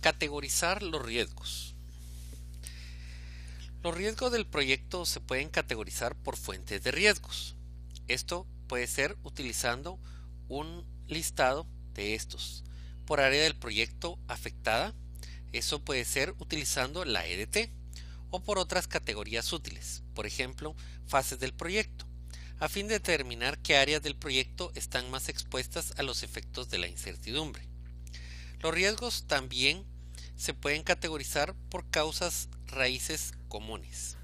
Categorizar los riesgos. Los riesgos del proyecto se pueden categorizar por fuentes de riesgos. Esto puede ser utilizando un listado de estos. Por área del proyecto afectada, eso puede ser utilizando la EDT o por otras categorías útiles, por ejemplo, fases del proyecto, a fin de determinar qué áreas del proyecto están más expuestas a los efectos de la incertidumbre. Los riesgos también se pueden categorizar por causas raíces comunes.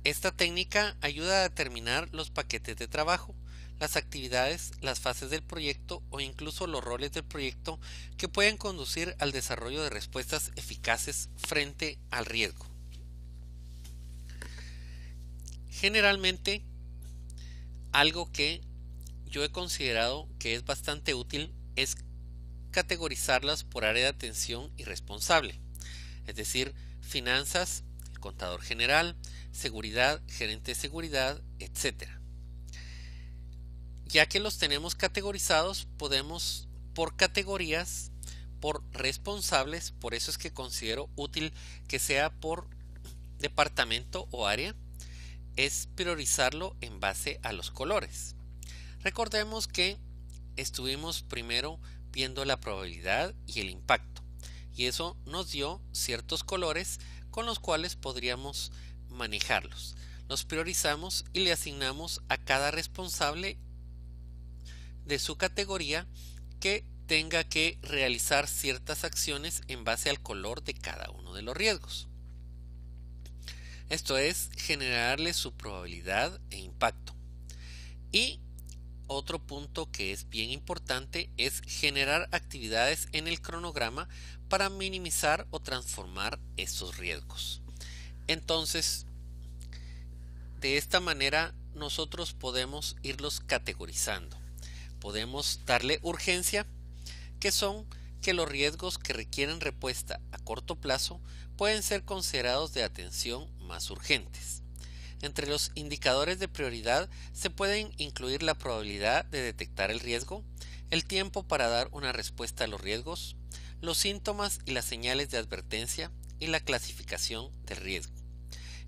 Esta técnica ayuda a determinar los paquetes de trabajo, las actividades, las fases del proyecto o incluso los roles del proyecto que pueden conducir al desarrollo de respuestas eficaces frente al riesgo. Generalmente, algo que yo he considerado que es bastante útil es categorizarlas por área de atención y responsable, es decir, finanzas, el contador general, seguridad, gerente de seguridad, etc. Ya que los tenemos categorizados, podemos por categorías, por responsables, por eso es que considero útil que sea por departamento o área, es priorizarlo en base a los colores. Recordemos que estuvimos primero viendo la probabilidad y el impacto, y eso nos dio ciertos colores con los cuales podríamos manejarlos. Los priorizamos y le asignamos a cada responsable de su categoría que tenga que realizar ciertas acciones en base al color de cada uno de los riesgos. Esto es generarle su probabilidad e impacto. Y otro punto que es bien importante es generar actividades en el cronograma para minimizar o transformar estos riesgos. Entonces, de esta manera nosotros podemos irlos categorizando. Podemos darle urgencia, que son que los riesgos que requieren respuesta a corto plazo pueden ser considerados de atención más urgentes. Entre los indicadores de prioridad se pueden incluir la probabilidad de detectar el riesgo, el tiempo para dar una respuesta a los riesgos, los síntomas y las señales de advertencia y la clasificación del riesgo.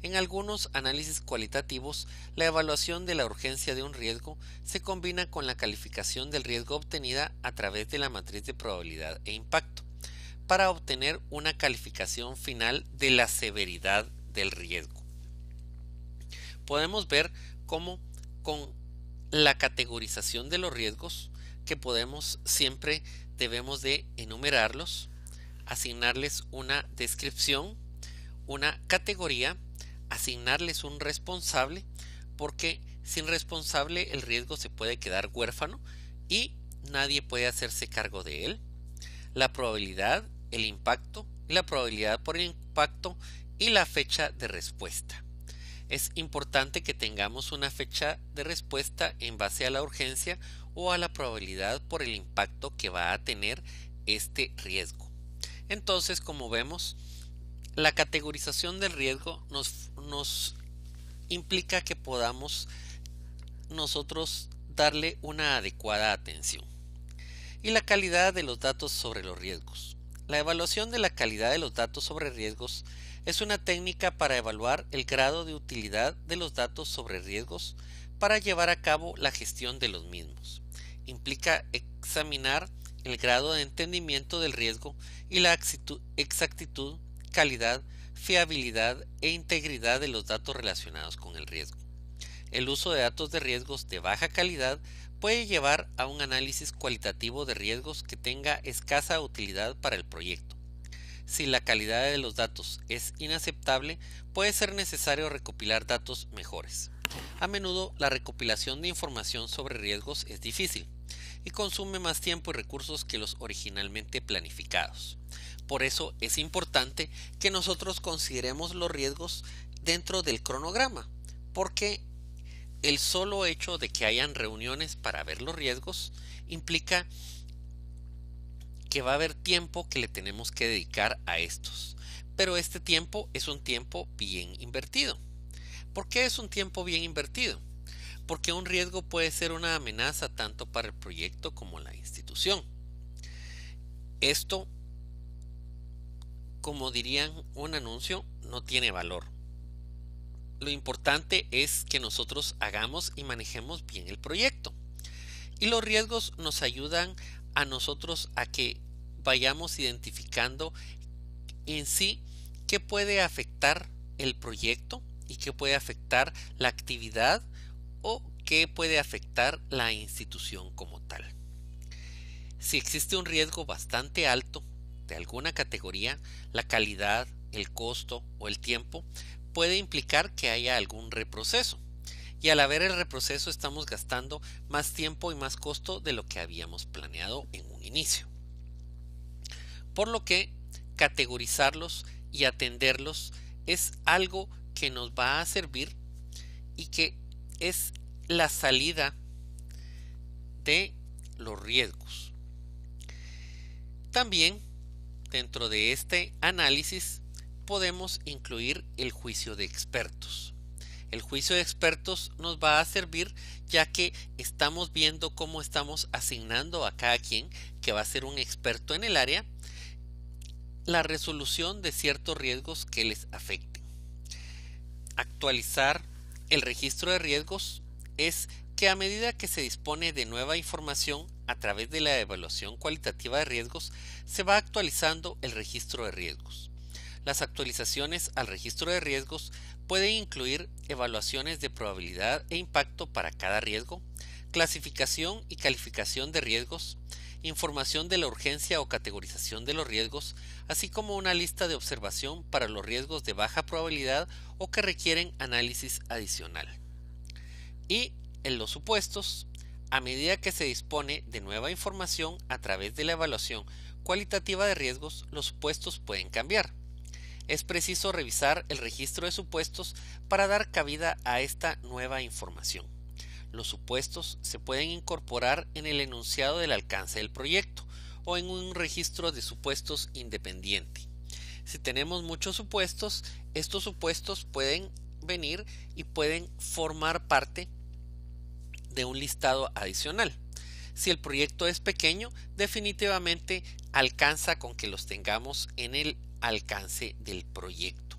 En algunos análisis cualitativos, la evaluación de la urgencia de un riesgo se combina con la calificación del riesgo obtenida a través de la matriz de probabilidad e impacto, para obtener una calificación final de la severidad del riesgo. Podemos ver cómo con la categorización de los riesgos, que siempre debemos de enumerarlos, asignarles una descripción, una categoría, asignarles un responsable, porque sin responsable el riesgo se puede quedar huérfano y nadie puede hacerse cargo de él. La probabilidad, el impacto, la probabilidad por el impacto y la fecha de respuesta. Es importante que tengamos una fecha de respuesta en base a la urgencia o a la probabilidad por el impacto que va a tener este riesgo. Entonces, como vemos, la categorización del riesgo nos implica que podamos nosotros darle una adecuada atención. Y la calidad de los datos sobre los riesgos. La evaluación de la calidad de los datos sobre riesgos es una técnica para evaluar el grado de utilidad de los datos sobre riesgos para llevar a cabo la gestión de los mismos. Implica examinar el grado de entendimiento del riesgo y la exactitud, calidad, fiabilidad e integridad de los datos relacionados con el riesgo. El uso de datos de riesgos de baja calidad puede llevar a un análisis cualitativo de riesgos que tenga escasa utilidad para el proyecto. Si la calidad de los datos es inaceptable, puede ser necesario recopilar datos mejores. A menudo la recopilación de información sobre riesgos es difícil y consume más tiempo y recursos que los originalmente planificados. Por eso es importante que nosotros consideremos los riesgos dentro del cronograma, porque el solo hecho de que hayan reuniones para ver los riesgos implica que va a haber tiempo que le tenemos que dedicar a estos. Pero este tiempo es un tiempo bien invertido. ¿Por qué es un tiempo bien invertido? Porque un riesgo puede ser una amenaza tanto para el proyecto como la institución. Esto como dirían un anuncio, no tiene valor. Lo importante es que nosotros hagamos y manejemos bien el proyecto. Y los riesgos nos ayudan a nosotros a que vayamos identificando en sí qué puede afectar el proyecto y qué puede afectar la actividad o qué puede afectar la institución como tal. Si existe un riesgo bastante alto de alguna categoría, la calidad, el costo o el tiempo puede implicar que haya algún reproceso. Y al haber el reproceso estamos gastando más tiempo y más costo de lo que habíamos planeado en un inicio. Por lo que categorizarlos y atenderlos es algo que nos va a servir y que es la salida de los riesgos. También dentro de este análisis podemos incluir el juicio de expertos. El juicio de expertos nos va a servir ya que estamos viendo cómo estamos asignando a cada quien que va a ser un experto en el área la resolución de ciertos riesgos que les afecten. Actualizar el registro de riesgos es que a medida que se dispone de nueva información a través de la evaluación cualitativa de riesgos, se va actualizando el registro de riesgos. Las actualizaciones al registro de riesgos pueden incluir evaluaciones de probabilidad e impacto para cada riesgo, clasificación y calificación de riesgos, información de la urgencia o categorización de los riesgos, así como una lista de observación para los riesgos de baja probabilidad o que requieren análisis adicional. Y en los supuestos, a medida que se dispone de nueva información a través de la evaluación cualitativa de riesgos, los supuestos pueden cambiar. Es preciso revisar el registro de supuestos para dar cabida a esta nueva información. Los supuestos se pueden incorporar en el enunciado del alcance del proyecto o en un registro de supuestos independiente. Si tenemos muchos supuestos, estos supuestos pueden venir y pueden formar parte de un listado adicional. Si el proyecto es pequeño, definitivamente alcanza con que los tengamos en el alcance del proyecto.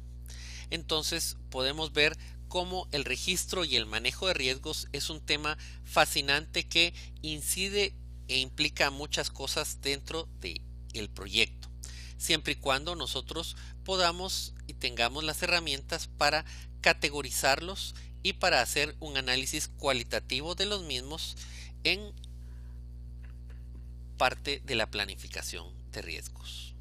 Entonces podemos ver cómo el registro y el manejo de riesgos es un tema fascinante que incide e implica muchas cosas dentro del proyecto, siempre y cuando nosotros podamos y tengamos las herramientas para categorizarlos y para hacer un análisis cualitativo de los mismos en parte de la planificación de riesgos.